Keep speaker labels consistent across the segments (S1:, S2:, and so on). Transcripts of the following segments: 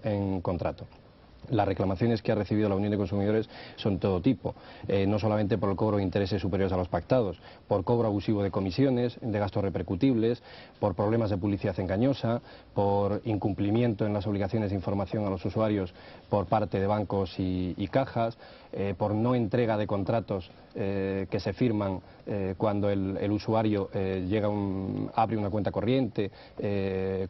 S1: en contrato. Las reclamaciones que ha recibido la Unión de Consumidores son todo tipo, no solamente por el cobro de intereses superiores a los pactados, por cobro abusivo de comisiones, de gastos repercutibles, por problemas de publicidad engañosa, por incumplimiento en las obligaciones de información a los usuarios por parte de bancos y cajas, por no entrega de contratos que se firman cuando el usuario abre una cuenta corriente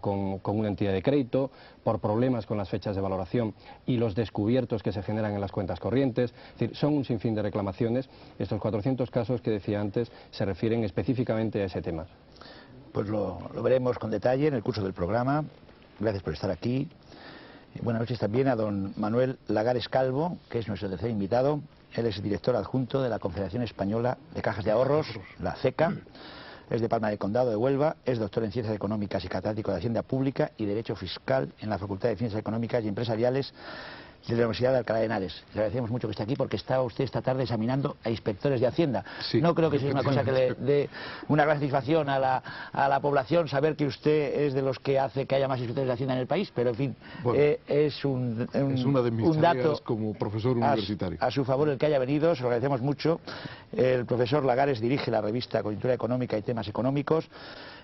S1: con una entidad de crédito, por problemas con las fechas de valoración y los descubiertos que se generan en las cuentas corrientes. Es decir, son un sinfín de reclamaciones. Estos 400 casos que decía antes se refieren específicamente a ese tema.
S2: Pues lo veremos con detalle en el curso del programa. Gracias por estar aquí. Buenas noches también a don Manuel Lagares Calvo, que es nuestro tercer invitado. Él es director adjunto de la Confederación Española de Cajas de Ahorros, la CECA. Es de Palma del Condado de Huelva, es doctor en Ciencias Económicas y catedrático de Hacienda Pública y Derecho Fiscal en la Facultad de Ciencias Económicas y Empresariales de la Universidad de Alcalá de Henares. Le agradecemos mucho que esté aquí porque estaba usted esta tarde examinando a inspectores de Hacienda. Sí, no creo que sea una cosa que le dé una gran satisfacción a la población saber que usted es de los que hace que haya más inspectores de Hacienda en el país, pero en fin, bueno, es
S3: una de mis tareas como profesor universitario.
S2: A su favor el que haya venido, se lo agradecemos mucho. El profesor Lagares dirige la revista Coyuntura Económica y Temas Económicos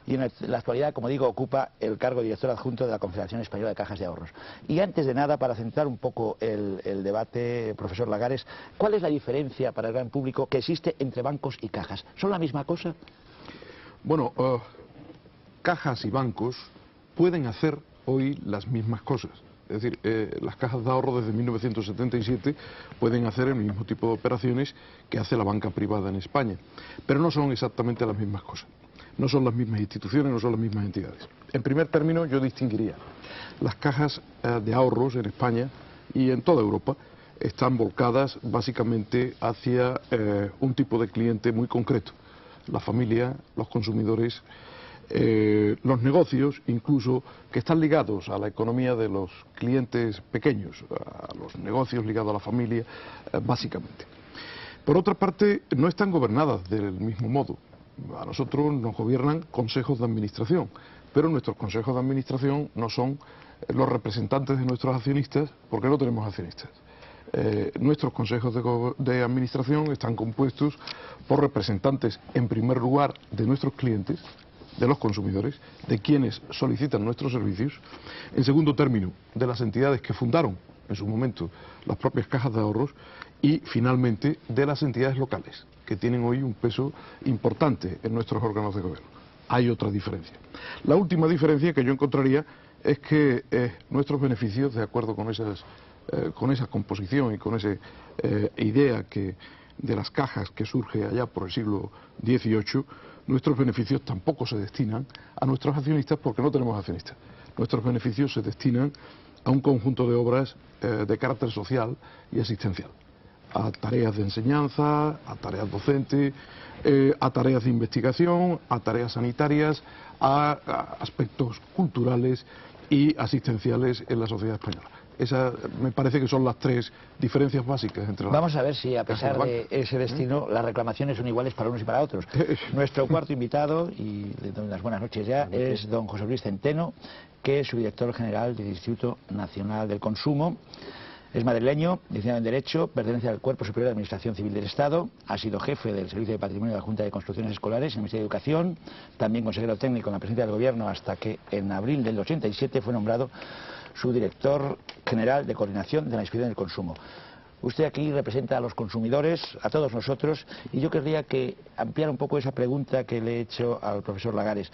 S2: y en la actualidad, como digo, ocupa el cargo de director adjunto de la Confederación Española de Cajas de Ahorros. Y antes de nada, para centrar un poco el debate, profesor Lagares, ¿cuál es la diferencia para el gran público que existe entre bancos y cajas? ¿Son la misma cosa?
S3: Bueno, cajas y bancos pueden hacer hoy las mismas cosas. Es decir, las cajas de ahorro desde 1977 pueden hacer el mismo tipo de operaciones que hace la banca privada en España, pero no son exactamente las mismas cosas. No son las mismas instituciones, no son las mismas entidades. En primer término, yo distinguiría. Las cajas de ahorros en España y en toda Europa están volcadas básicamente hacia un tipo de cliente muy concreto. La familia, los consumidores, los negocios, incluso que están ligados a la economía de los clientes pequeños, a los negocios ligados a la familia, básicamente. Por otra parte, no están gobernadas del mismo modo. A nosotros nos gobiernan consejos de administración, pero nuestros consejos de administración no son los representantes de nuestros accionistas, porque no tenemos accionistas. Nuestros consejos de administración están compuestos por representantes, en primer lugar, de nuestros clientes, de los consumidores, de quienes solicitan nuestros servicios, en segundo término, de las entidades que fundaron en su momento las propias cajas de ahorros y, finalmente, de las entidades locales, que tienen hoy un peso importante en nuestros órganos de gobierno. Hay otra diferencia. La última diferencia que yo encontraría es que nuestros beneficios, de acuerdo con esa composición y con esa idea de las cajas que surge allá por el siglo XVIII, nuestros beneficios tampoco se destinan a nuestros accionistas porque no tenemos accionistas. Nuestros beneficios se destinan a un conjunto de obras de carácter social y asistencial, a tareas de enseñanza, a tareas docentes, a tareas de investigación, a tareas sanitarias, a aspectos culturales y asistenciales en la sociedad española. Esas me parece que son las tres diferencias básicas entre las...
S2: Vamos a ver si a pesar de ese destino las reclamaciones son iguales para unos y para otros. Nuestro cuarto invitado, y le doy las buenas noches ya, es don José Luis Centeno, que es subdirector general del Instituto Nacional del Consumo. Es madrileño, licenciado en Derecho, pertenece al Cuerpo Superior de Administración Civil del Estado, ha sido jefe del Servicio de Patrimonio de la Junta de Construcciones Escolares en el Ministerio de Educación, también consejero técnico en la Presidencia del Gobierno hasta que en abril del 87 fue nombrado subdirector general de Coordinación de la Inspección del Consumo. Usted aquí representa a los consumidores, a todos nosotros, y yo querría que ampliara un poco esa pregunta que le he hecho al profesor Lagares.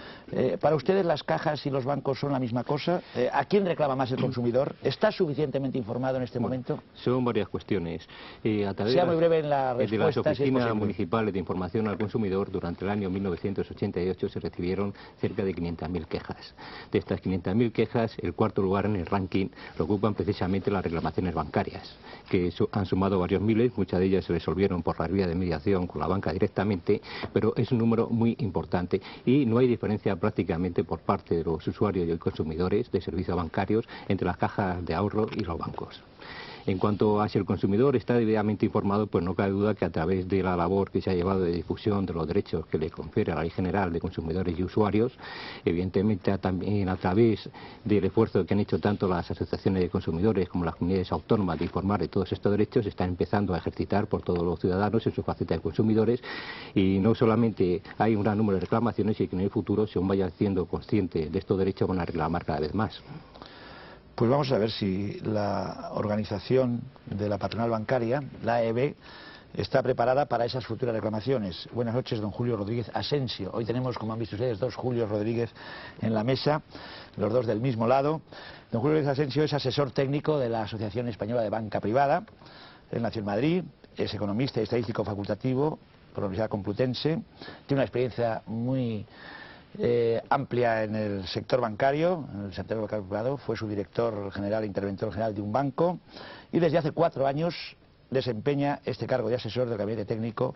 S2: ¿Para ustedes las cajas y los bancos son la misma cosa? ¿A quién reclama más el consumidor? ¿Está suficientemente informado en este momento?
S4: Son varias cuestiones.
S2: Sea muy breve en la respuesta.
S4: De las oficinas municipales de información al consumidor, durante el año 1988 se recibieron cerca de 500.000 quejas. De estas 500.000 quejas, el cuarto lugar en el ranking lo ocupan precisamente las reclamaciones bancarias, que han sumado varios miles, muchas de ellas se resolvieron por la vía de mediación con la banca directamente, pero es un número muy importante y no hay diferencia prácticamente por parte de los usuarios y los consumidores de servicios bancarios entre las cajas de ahorro y los bancos. En cuanto a si el consumidor está debidamente informado, pues no cabe duda que a través de la labor que se ha llevado de difusión de los derechos que le confiere la Ley General de Consumidores y Usuarios, evidentemente también a través del esfuerzo que han hecho tanto las asociaciones de consumidores como las comunidades autónomas de informar de todos estos derechos, se están empezando a ejercitar por todos los ciudadanos en su faceta de consumidores, y no solamente hay un gran número de reclamaciones, y que en el futuro, según vayan siendo conscientes de estos derechos, van a reclamar cada vez más.
S2: Pues vamos a ver si la organización de la patronal bancaria, la AEB, está preparada para esas futuras reclamaciones. Buenas noches, don Julio Rodríguez Asensio. Hoy tenemos, como han visto ustedes, dos Julio Rodríguez en la mesa, los dos del mismo lado. Don Julio Rodríguez Asensio es asesor técnico de la Asociación Española de Banca Privada. Él nació en Madrid, es economista y estadístico facultativo por la Universidad Complutense. Tiene una experiencia muy amplia en el sector bancario, en el sector bancario privado. Fue su director general, interventor general de un banco, y desde hace 4 años desempeña este cargo de asesor del gabinete técnico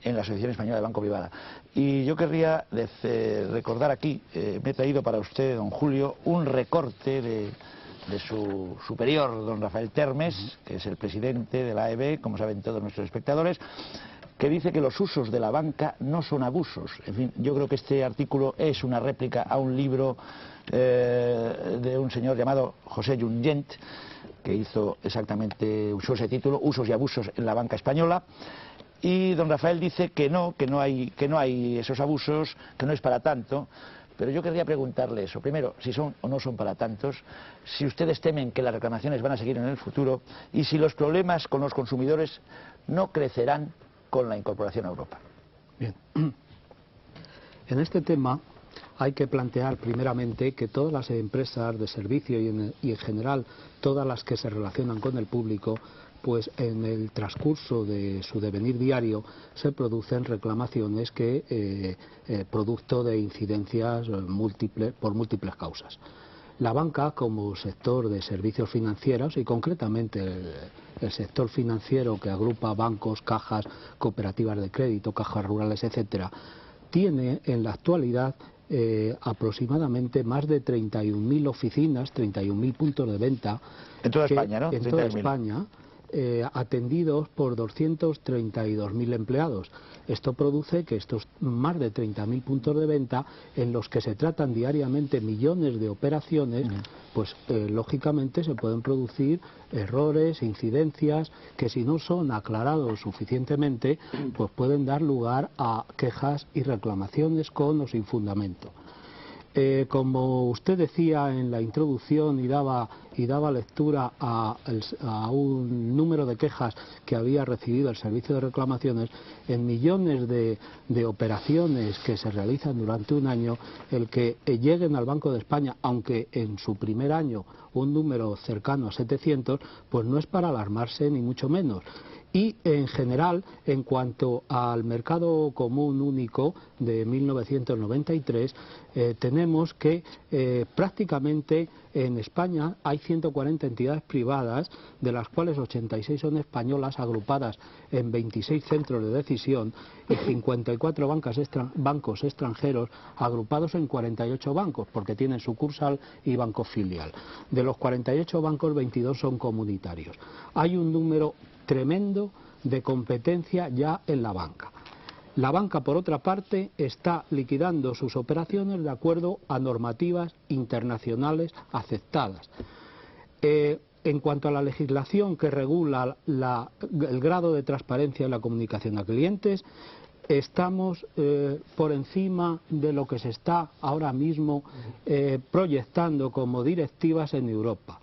S2: en la Asociación Española de Banca Privada. Y yo querría recordar aquí, me he traído para usted, don Julio, un recorte de su superior, don Rafael Termes, que es el presidente de la AEB, como saben todos nuestros espectadores, que dice que los usos de la banca no son abusos. En fin, yo creo que este artículo es una réplica a un libro de un señor llamado José Junyent, que usó ese título, Usos y abusos en la banca española. Y don Rafael dice que no hay esos abusos, que no es para tanto. Pero yo querría preguntarle eso. Primero, si son o no son para tantos, si ustedes temen que las reclamaciones van a seguir en el futuro, y si los problemas con los consumidores no crecerán con la incorporación a Europa.
S5: Bien. En este tema hay que plantear primeramente que todas las empresas de servicio y en general todas las que se relacionan con el público, pues en el transcurso de su devenir diario se producen reclamaciones que producto de incidencias por múltiples causas. La banca, como sector de servicios financieros, y concretamente el sector financiero que agrupa bancos, cajas, cooperativas de crédito, cajas rurales, etcétera, tiene en la actualidad aproximadamente más de 31.000 oficinas, 31.000 puntos de venta.
S2: En toda España, ¿no?
S5: En toda España, atendidos por 232.000 empleados. Esto produce que estos más de 30.000 puntos de venta, en los que se tratan diariamente millones de operaciones, pues lógicamente se pueden producir errores, incidencias, que si no son aclarados suficientemente, pues pueden dar lugar a quejas y reclamaciones con o sin fundamento. Como usted decía en la introducción y daba lectura a un número de quejas que había recibido el Servicio de Reclamaciones, en millones de operaciones que se realizan durante un año, el que lleguen al Banco de España, aunque en su primer año un número cercano a 700, pues no es para alarmarse ni mucho menos. Y en general, en cuanto al mercado común único de 1993, tenemos que prácticamente en España hay 140 entidades privadas, de las cuales 86 son españolas, agrupadas en 26 centros de decisión, y 54 bancos extranjeros agrupados en 48 bancos, porque tienen sucursal y banco filial. De los 48 bancos, 22 son comunitarios. Hay un número tremendo de competencia ya en la banca. La banca, por otra parte, está liquidando sus operaciones de acuerdo a normativas internacionales aceptadas. En cuanto a la legislación que regula el grado de transparencia en la comunicación a clientes, estamos por encima de lo que se está ahora mismo proyectando como directivas en Europa.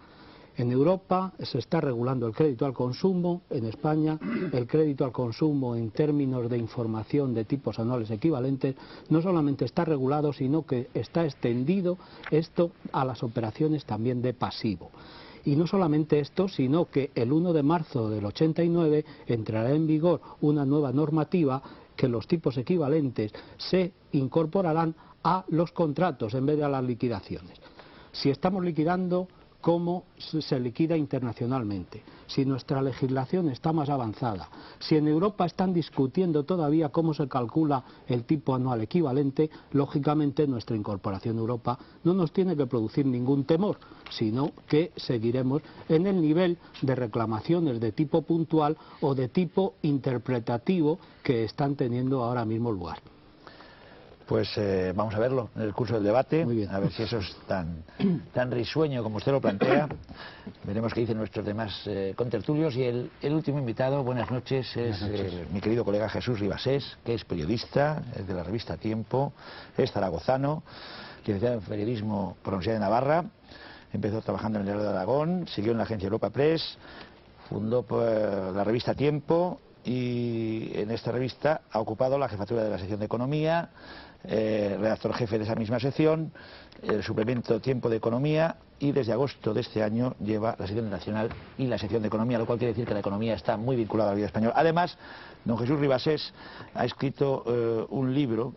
S5: En Europa se está regulando el crédito al consumo. En España el crédito al consumo en términos de información de tipos anuales equivalentes no solamente está regulado, sino que está extendido esto a las operaciones también de pasivo. Y no solamente esto, sino que el 1 de marzo del 89 entrará en vigor una nueva normativa que los tipos equivalentes se incorporarán a los contratos en vez de a las liquidaciones. Si estamos liquidando cómo se liquida internacionalmente, si nuestra legislación está más avanzada, si en Europa están discutiendo todavía cómo se calcula el tipo anual equivalente, lógicamente nuestra incorporación a Europa no nos tiene que producir ningún temor, sino que seguiremos en el nivel de reclamaciones de tipo puntual o de tipo interpretativo que están teniendo ahora mismo lugar.
S2: Pues vamos a verlo en el curso del debate,
S5: Muy bien.
S2: a ver si eso es tan risueño como usted lo plantea. Veremos qué dicen nuestros demás contertulios. Y el último invitado, buenas noches, es mi querido colega Jesús Ribasés, que es periodista, es de la revista Tiempo, es zaragozano, licenciado en periodismo por la Universidad de Navarra, empezó trabajando en el Diario de Aragón, siguió en la agencia Europa Press, fundó la revista Tiempo y en esta revista ha ocupado la jefatura de la sección de Economía, redactor jefe de esa misma sección, el suplemento Tiempo de Economía, y desde agosto de este año lleva la sección nacional y la sección de Economía, lo cual quiere decir que la economía está muy vinculada a la vida española. Además, don Jesús Ribasés ha escrito un libro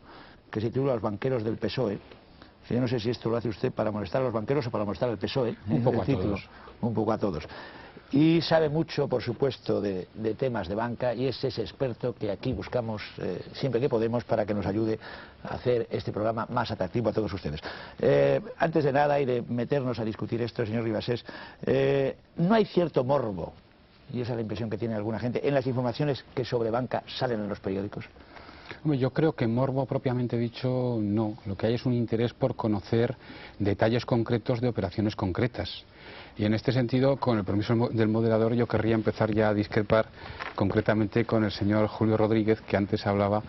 S2: que se titula Los banqueros del PSOE. Yo no sé si esto lo hace usted para molestar a los banqueros o para molestar al PSOE.
S1: Un poco a todos.
S2: Un poco a todos. Y sabe mucho, por supuesto, de temas de banca, y es ese experto que aquí buscamos siempre que podemos para que nos ayude a hacer este programa más atractivo a todos ustedes. Antes de nada y de meternos a discutir esto, señor Ribasés, no hay cierto morbo, y esa es la impresión que tiene alguna gente, en las informaciones que sobre banca salen en los periódicos.
S6: Hombre, yo creo que morbo propiamente dicho no. Lo que hay es un interés por conocer detalles concretos de operaciones concretas. Y en este sentido, con el permiso del moderador, yo querría empezar ya a discrepar concretamente con el señor Julio Rodríguez, que antes hablaba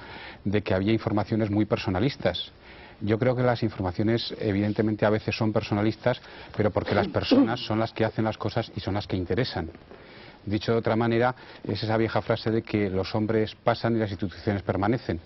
S6: de que había informaciones muy personalistas. Yo creo que las informaciones evidentemente a veces son personalistas, pero porque las personas son las que hacen las cosas y son las que interesan. Dicho de otra manera, es esa vieja frase de que los hombres pasan y las instituciones permanecen.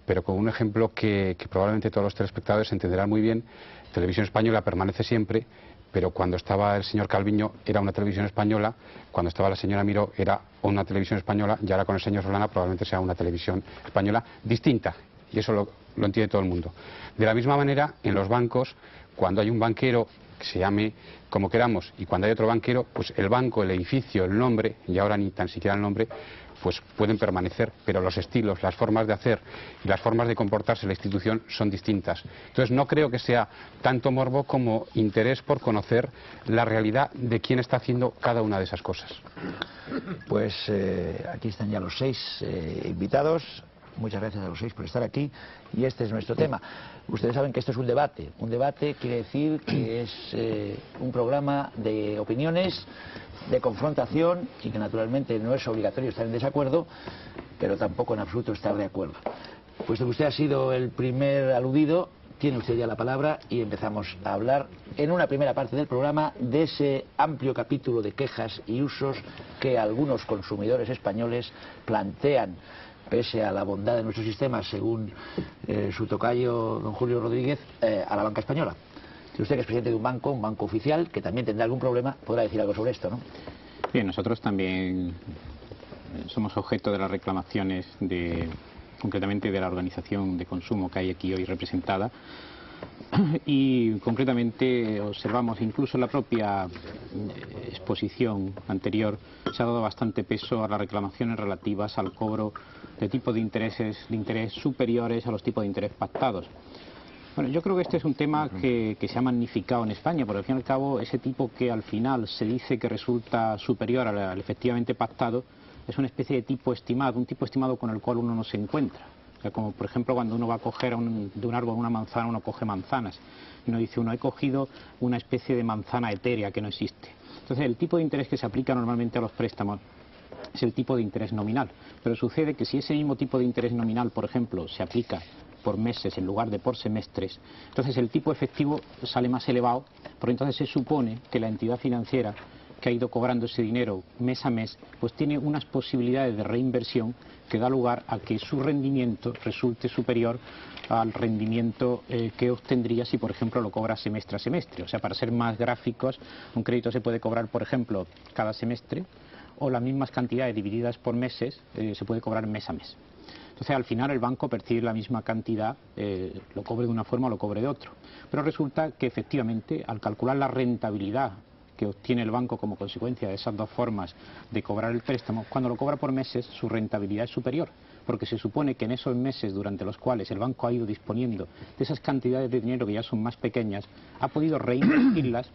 S6: Pero con un ejemplo que probablemente todos los telespectadores entenderán muy bien, Televisión Española permanece siempre, pero cuando estaba el señor Calviño era una televisión española, cuando estaba la señora Miró era una televisión española, y ahora con el señor Solana probablemente sea una televisión española distinta, y eso lo entiende todo el mundo. De la misma manera, en los bancos, cuando hay un banquero, que se llame como queramos, y cuando hay otro banquero, pues el banco, el edificio, el nombre, y ahora ni tan siquiera el nombre, pues pueden permanecer, pero los estilos, las formas de hacer y las formas de comportarse la institución son distintas. Entonces no creo que sea tanto morbo como interés por conocer la realidad de quién está haciendo cada una de esas cosas.
S2: Pues aquí están ya los 6 invitados. Muchas gracias a los 6 por estar aquí, y este es nuestro tema. Ustedes saben que esto es un debate. Un debate quiere decir que es un programa de opiniones, de confrontación, y que naturalmente no es obligatorio estar en desacuerdo, pero tampoco en absoluto estar de acuerdo. Puesto que usted ha sido el primer aludido, tiene usted ya la palabra y empezamos a hablar en una primera parte del programa de ese amplio capítulo de quejas y usos que algunos consumidores españoles plantean, pese a la bondad de nuestro sistema, según su tocayo don Julio Rodríguez, a la banca española. Si usted, que es presidente de un banco oficial, que también tendrá algún problema, podrá decir algo sobre esto, ¿no?
S4: Bien, nosotros también somos objeto de las reclamaciones concretamente de la organización de consumo que hay aquí hoy representada, y concretamente observamos, incluso en la propia exposición anterior, se ha dado bastante peso a las reclamaciones relativas al cobro de tipos de interés superiores a los tipos de interés pactados. Bueno, yo creo que este es un tema que se ha magnificado en España, porque al fin y al cabo ese tipo que al final se dice que resulta superior al efectivamente pactado es una especie de tipo estimado, un tipo estimado con el cual uno no se encuentra. O sea, como por ejemplo cuando uno va a coger de un árbol una manzana, uno coge manzanas y uno dice, he cogido una especie de manzana etérea que no existe. Entonces el tipo de interés que se aplica normalmente a los préstamos es el tipo de interés nominal, pero sucede que si ese mismo tipo de interés nominal, por ejemplo, se aplica por meses en lugar de por semestres, entonces el tipo efectivo sale más elevado, porque entonces se supone que la entidad financiera que ha ido cobrando ese dinero mes a mes, pues tiene unas posibilidades de reinversión que da lugar a que su rendimiento resulte superior al rendimiento que obtendría si, por ejemplo, lo cobra semestre a semestre. O sea, para ser más gráficos, un crédito se puede cobrar, por ejemplo, cada semestre, o las mismas cantidades divididas por meses se puede cobrar mes a mes. Entonces, al final, el banco percibe la misma cantidad, lo cobre de una forma o lo cobre de otra. Pero resulta que, efectivamente, al calcular la rentabilidad
S7: que obtiene el banco como consecuencia de esas dos formas de cobrar el préstamo, cuando lo cobra por meses su rentabilidad es superior, porque se supone que en esos meses durante los cuales el banco ha ido disponiendo de esas cantidades de dinero que ya son más pequeñas, ha podido reinvertirlas,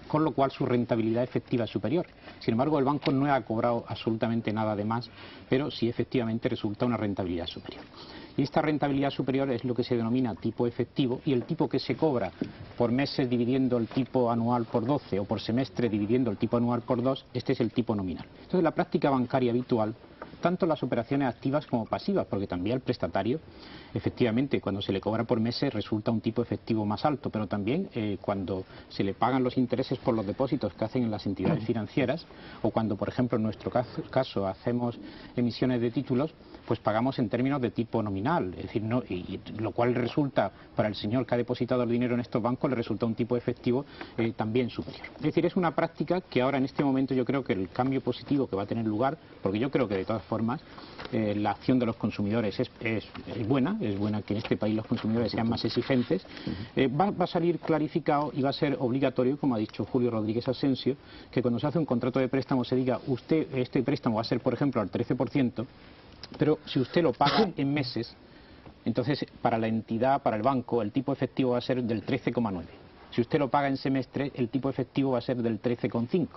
S7: con lo cual su rentabilidad efectiva es superior. Sin embargo, el banco no ha cobrado absolutamente nada de más, pero sí efectivamente resulta una rentabilidad superior. Y esta rentabilidad superior es lo que se denomina tipo efectivo, y el tipo que se cobra por meses dividiendo el tipo anual por 12 o por semestre dividiendo el tipo anual por 2, este es el tipo nominal. Entonces, la práctica bancaria habitual, tanto las operaciones activas como pasivas, porque también el prestatario, efectivamente, cuando se le cobra por meses resulta un tipo efectivo más alto, pero también cuando se le pagan los intereses por los depósitos que hacen en las entidades financieras, o cuando, por ejemplo, en nuestro caso hacemos emisiones de títulos, pues pagamos en términos de tipo nominal, es decir, y lo cual resulta, para el señor que ha depositado el dinero en estos bancos, le resulta un tipo efectivo también superior. Es decir, es una práctica que ahora en este momento yo creo que el cambio positivo que va a tener lugar, porque yo creo que de todas formas la acción de los consumidores es buena que en este país los consumidores sean más exigentes, va a salir clarificado y va a ser obligatorio, como ha dicho Julio Rodríguez Asensio, que cuando se hace un contrato de préstamo se diga, usted, este préstamo va a ser, por ejemplo, al 13%, pero si usted lo paga en meses, entonces para la entidad, para el banco, el tipo efectivo va a ser del 13,9. Si usted lo paga en semestre, el tipo efectivo va a ser del 13,5.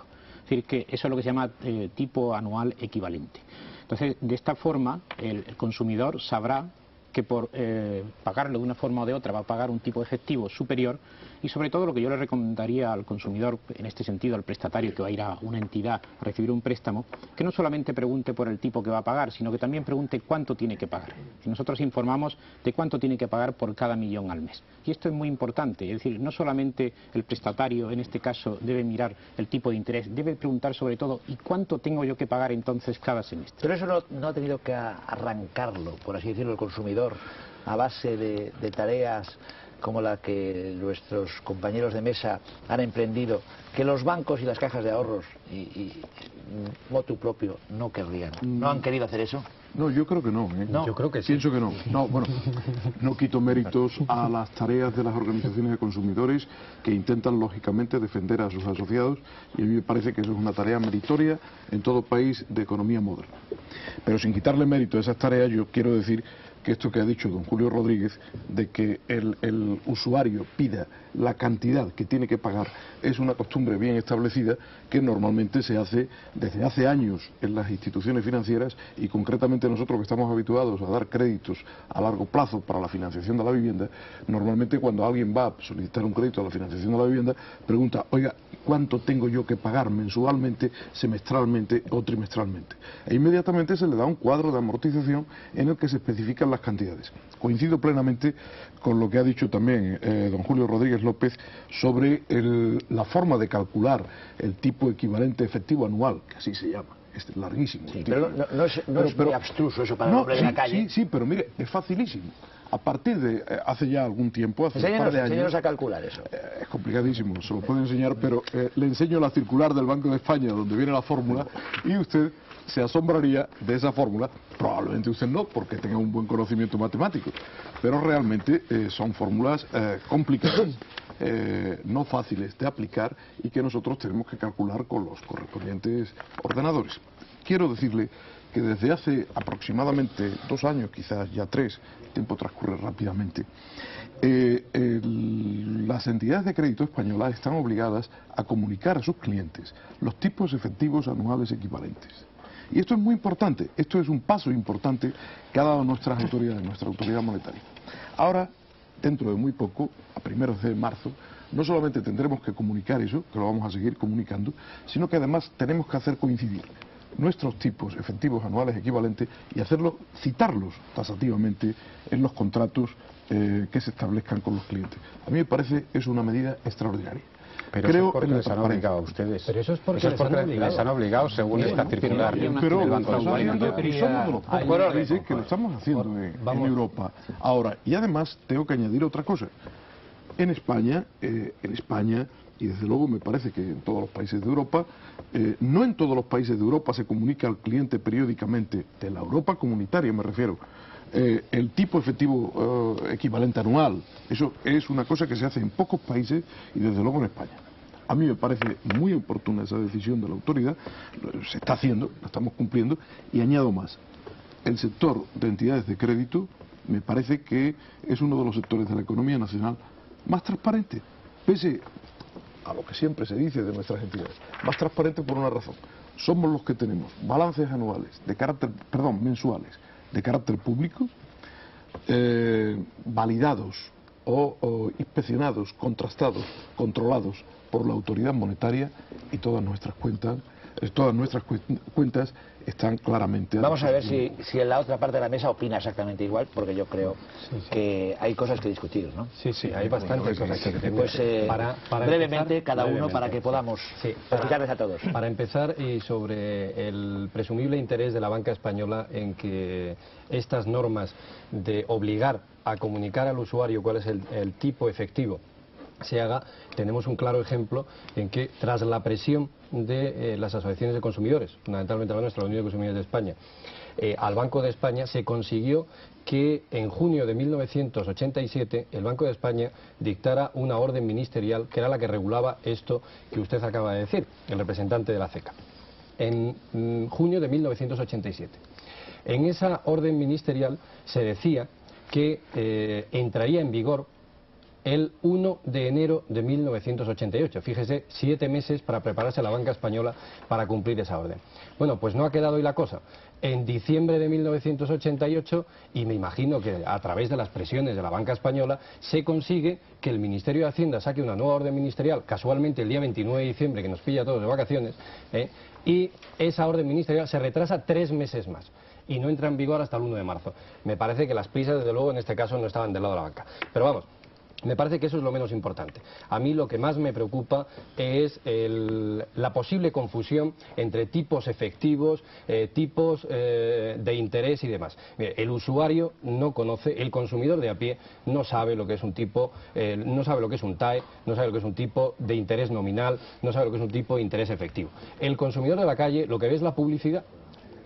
S7: Es decir, que eso es lo que se llama tipo anual equivalente. Entonces, de esta forma, el consumidor sabrá que por pagarlo de una forma o de otra va a pagar un tipo efectivo superior, y sobre todo lo que yo le recomendaría al consumidor, en este sentido al prestatario que va a ir a una entidad a recibir un préstamo, que no solamente pregunte por el tipo que va a pagar, sino que también pregunte cuánto tiene que pagar. Y nosotros informamos de cuánto tiene que pagar por cada millón al mes. Y esto es muy importante, es decir, no solamente el prestatario en este caso debe mirar el tipo de interés, debe preguntar sobre todo ¿y cuánto tengo yo que pagar entonces cada semestre?
S2: Pero eso no ha tenido que arrancarlo, por así decirlo, el consumidor a base de tareas como la que nuestros compañeros de mesa han emprendido, que los bancos y las cajas de ahorros y motu propio no querrían. ¿No han querido hacer eso?
S3: No, yo creo que no.
S2: No.
S1: Yo creo que sí.
S3: Pienso que no. No, bueno, no quito méritos a las tareas de las organizaciones de consumidores que intentan lógicamente defender a sus asociados, y a mí me parece que eso es una tarea meritoria en todo país de economía moderna. Pero sin quitarle mérito a esas tareas, yo quiero decir que esto que ha dicho don Julio Rodríguez, de que el usuario pida la cantidad que tiene que pagar, es una costumbre bien establecida que normalmente se hace desde hace años en las instituciones financieras, y concretamente nosotros que estamos habituados a dar créditos a largo plazo para la financiación de la vivienda, normalmente cuando alguien va a solicitar un crédito a la financiación de la vivienda, pregunta, oiga, ¿cuánto tengo yo que pagar mensualmente, semestralmente o trimestralmente? E inmediatamente se le da un cuadro de amortización en el que se especifican las cantidades. Coincido plenamente con lo que ha dicho también don Julio Rodríguez López sobre la forma de calcular el tipo equivalente efectivo anual, que así se llama. Es larguísimo.
S2: Sí, pero no es muy abstruso eso para el hombre de la calle.
S3: Sí, pero mire, es facilísimo. A partir de hace ya algún tiempo, hace un par de años...
S2: Enséñanos a calcular eso.
S3: Es complicadísimo, se lo puedo enseñar, pero le enseño la circular del Banco de España, donde viene la fórmula, y usted se asombraría de esa fórmula. Probablemente usted no, porque tenga un buen conocimiento matemático, pero realmente son fórmulas complicadas, no fáciles de aplicar, y que nosotros tenemos que calcular con los correspondientes ordenadores. Quiero decirle que desde hace aproximadamente 2 años, quizás ya 3, el tiempo transcurre rápidamente, las entidades de crédito españolas están obligadas a comunicar a sus clientes los tipos efectivos anuales equivalentes. Y esto es muy importante, esto es un paso importante que ha dado nuestras autoridades, nuestra autoridad monetaria. Ahora, dentro de muy poco, a primeros de marzo, no solamente tendremos que comunicar eso, que lo vamos a seguir comunicando, sino que además tenemos que hacer coincidir nuestros tipos efectivos anuales equivalentes y citarlos tasativamente en los contratos que se establezcan con los clientes. A mí me parece es una medida extraordinaria.
S6: Pero eso es porque les han obligado a ustedes.
S1: Pero eso es porque
S6: les han obligado según esta circular del Banco de España.
S3: Somos de los pocos países que lo estamos haciendo en Europa. Ahora, y además tengo que añadir otra cosa. En España, y desde luego me parece que en todos los países de Europa, no en todos los países de Europa se comunica al cliente periódicamente, de la Europa comunitaria me refiero, el tipo efectivo equivalente anual. Eso es una cosa que se hace en pocos países y desde luego en España. A mí me parece muy oportuna esa decisión de la autoridad, se está haciendo, la estamos cumpliendo, y añado más. El sector de entidades de crédito me parece que es uno de los sectores de la economía nacional más transparente, pese a lo que siempre se dice de nuestras entidades, más transparente por una razón. Somos los que tenemos balances anuales de carácter, mensuales de carácter público, validados o inspeccionados, contrastados, controlados por la autoridad monetaria, y todas nuestras cuentas están claramente...
S2: Vamos a ver si en la otra parte de la mesa opina exactamente igual, porque yo creo que hay cosas que discutir, ¿no?
S1: Sí, hay bastantes cosas que discutir.
S2: Pues brevemente, cada uno, para que podamos explicarles a todos.
S1: Para empezar, y sobre el presumible interés de la banca española en que estas normas de obligar a comunicar al usuario cuál es el tipo efectivo se haga, tenemos un claro ejemplo en que tras la presión de las asociaciones de consumidores, fundamentalmente la nuestra, la Unión de Consumidores de España, al Banco de España, se consiguió que en junio de 1987 el Banco de España dictara una orden ministerial que era la que regulaba esto que usted acaba de decir, el representante de la CECA, en junio de 1987. En esa orden ministerial se decía que entraría en vigor el 1 de enero de 1988. Fíjese, 7 meses para prepararse la banca española para cumplir esa orden. Bueno, pues no ha quedado ahí la cosa. En diciembre de 1988, y me imagino que a través de las presiones de la banca española, se consigue que el Ministerio de Hacienda saque una nueva orden ministerial, casualmente el día 29 de diciembre, que nos pilla a todos de vacaciones, y esa orden ministerial se retrasa 3 meses más y no entra en vigor hasta el 1 de marzo. Me parece que las prisas, desde luego, en este caso no estaban del lado de la banca. Pero vamos, me parece que eso es lo menos importante. A mí lo que más me preocupa es la posible confusión entre tipos efectivos, tipos de interés y demás. Mire, el usuario no conoce, el consumidor de a pie no sabe lo que es un tipo, no sabe lo que es un TAE, no sabe lo que es un tipo de interés nominal, no sabe lo que es un tipo de interés efectivo. El consumidor de la calle lo que ve es la publicidad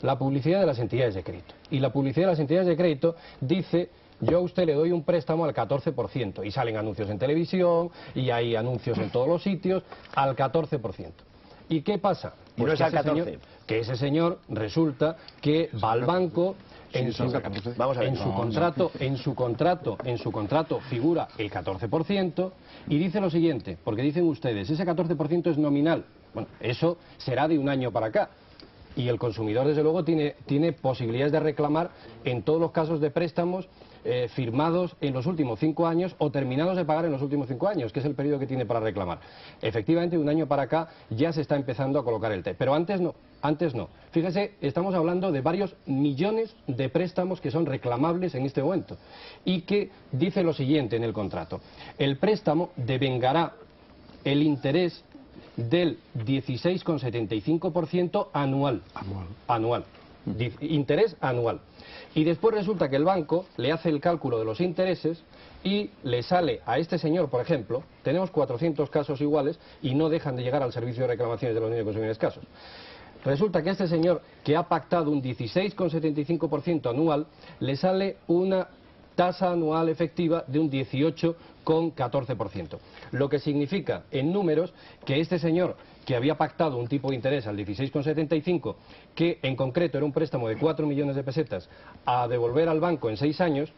S1: de las entidades de crédito. Y la publicidad de las entidades de crédito dice: yo a usted le doy un préstamo al 14%, y salen anuncios en televisión, y hay anuncios en todos los sitios, al 14%. ¿Y qué pasa? Pues
S2: y no es al 14%.
S1: Que ese señor resulta que va al banco, en su contrato figura el 14%, y dice lo siguiente, porque dicen ustedes, ese 14% es nominal. Bueno, eso será de un año para acá. Y el consumidor, desde luego, tiene posibilidades de reclamar en todos los casos de préstamos firmados en los últimos 5 años o terminados de pagar en los últimos 5 años, que es el periodo que tiene para reclamar. Efectivamente, de un año para acá ya se está empezando a colocar el T, pero antes no. Fíjese, estamos hablando de varios millones de préstamos que son reclamables en este momento y que dice lo siguiente en el contrato: el préstamo devengará el interés del 16,75% anual. Interés anual. Y después resulta que el banco le hace el cálculo de los intereses y le sale a este señor, por ejemplo, tenemos 400 casos iguales y no dejan de llegar al servicio de reclamaciones de la Unión de Consumidores casos. Resulta que a este señor, que ha pactado un 16,75% anual, le sale una tasa anual efectiva de un 18,14%. Lo que significa, en números, que este señor, que había pactado un tipo de interés al 16,75, que en concreto era un préstamo de 4 millones de pesetas, a devolver al banco en 6 años,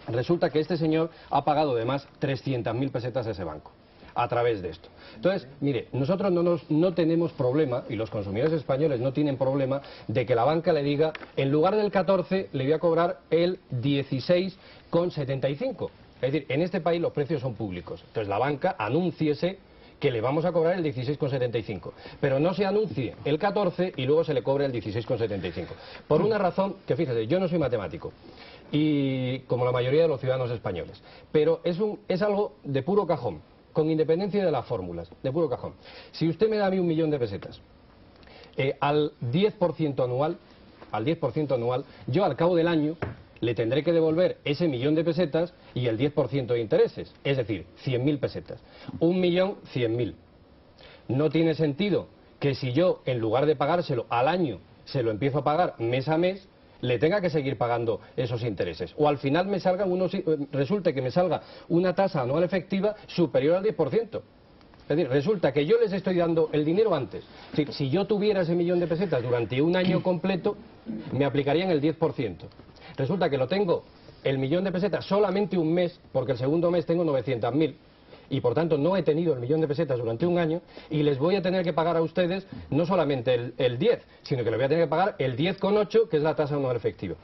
S1: resulta que este señor ha pagado además 300.000 pesetas a ese banco a través de esto. Entonces, mire, nosotros no tenemos problema, y los consumidores españoles no tienen problema, de que la banca le diga, en lugar del 14, le voy a cobrar el 16,75. Es decir, en este país los precios son públicos. Entonces la banca anúnciese que le vamos a cobrar el 16,75. Pero no se anuncie el 14 y luego se le cobre el 16,75. Por una razón que, fíjese, yo no soy matemático, y como la mayoría de los ciudadanos españoles, pero es algo de puro cajón, con independencia de las fórmulas, de puro cajón. Si usted me da a mí 1 millón de pesetas, al 10% anual, yo al cabo del año le tendré que devolver ese 1 millón de pesetas y el 10% de intereses, es decir, 100.000 pesetas. 1.100.000. No tiene sentido que si yo, en lugar de pagárselo al año, se lo empiezo a pagar mes a mes, le tenga que seguir pagando esos intereses. O al final resulte que me salga una tasa anual efectiva superior al 10%. Es Es decir, resulta que yo les estoy dando el dinero antes. Es decir, si yo tuviera ese 1.000.000 de pesetas durante un año completo, me aplicarían el 10%. Resulta que lo tengo el 1.000.000 de pesetas solamente un mes, porque el segundo mes tengo 900.000. Y por tanto no he tenido el 1.000.000 de pesetas durante un año y les voy a tener que pagar a ustedes no solamente el 10, sino que les voy a tener que pagar el 10,8, que es la tasa anual efectiva.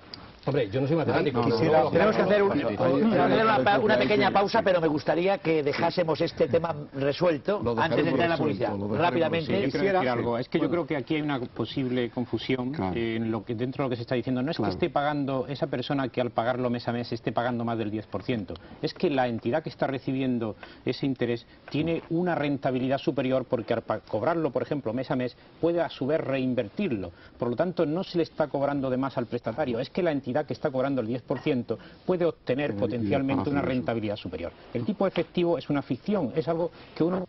S1: Hombre, yo no soy matemático.
S2: Tenemos que hacer una pequeña pausa, pero me gustaría que dejásemos este tema resuelto antes de entrar en la publicidad. Rápidamente.
S7: Yo quiero decir algo. Es que yo creo que aquí hay una posible confusión en lo que, dentro de lo que se está diciendo. No es que esté pagando esa persona que al pagarlo mes a mes esté pagando más del 10%. Es que la entidad que está recibiendo ese interés tiene una rentabilidad superior porque al cobrarlo, por ejemplo, mes a mes, puede a su vez reinvertirlo. Por lo tanto, no se le está cobrando de más al prestatario. Es que la entidad que está cobrando el 10% puede obtener potencialmente una rentabilidad superior. El tipo efectivo es una ficción, es algo que uno...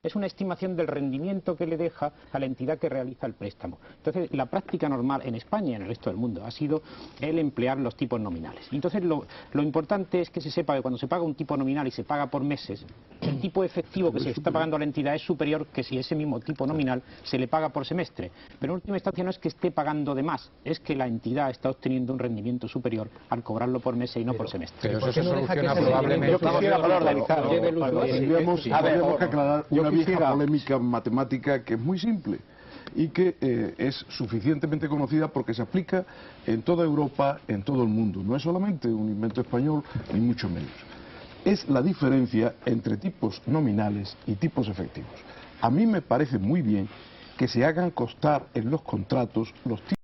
S7: Es una estimación del rendimiento que le deja a la entidad que realiza el préstamo. Entonces, la práctica normal en España y en el resto del mundo ha sido el emplear los tipos nominales. Entonces, lo importante es que se sepa que cuando se paga un tipo nominal y se paga por meses, el tipo efectivo que se está pagando a la entidad es superior que si ese mismo tipo nominal se le paga por semestre. Pero en última instancia no es que esté pagando de más, es que la entidad está obteniendo un rendimiento superior al cobrarlo por meses y no por semestre.
S6: Pero eso se soluciona probablemente...
S3: Tendríamos que aclarar una vieja polémica matemática que es muy simple y que es suficientemente conocida porque se aplica en toda Europa, en todo el mundo. No es solamente un invento español, ni mucho menos. Es la diferencia entre tipos nominales y tipos efectivos. A mí me parece muy bien que se hagan constar en los contratos los tipos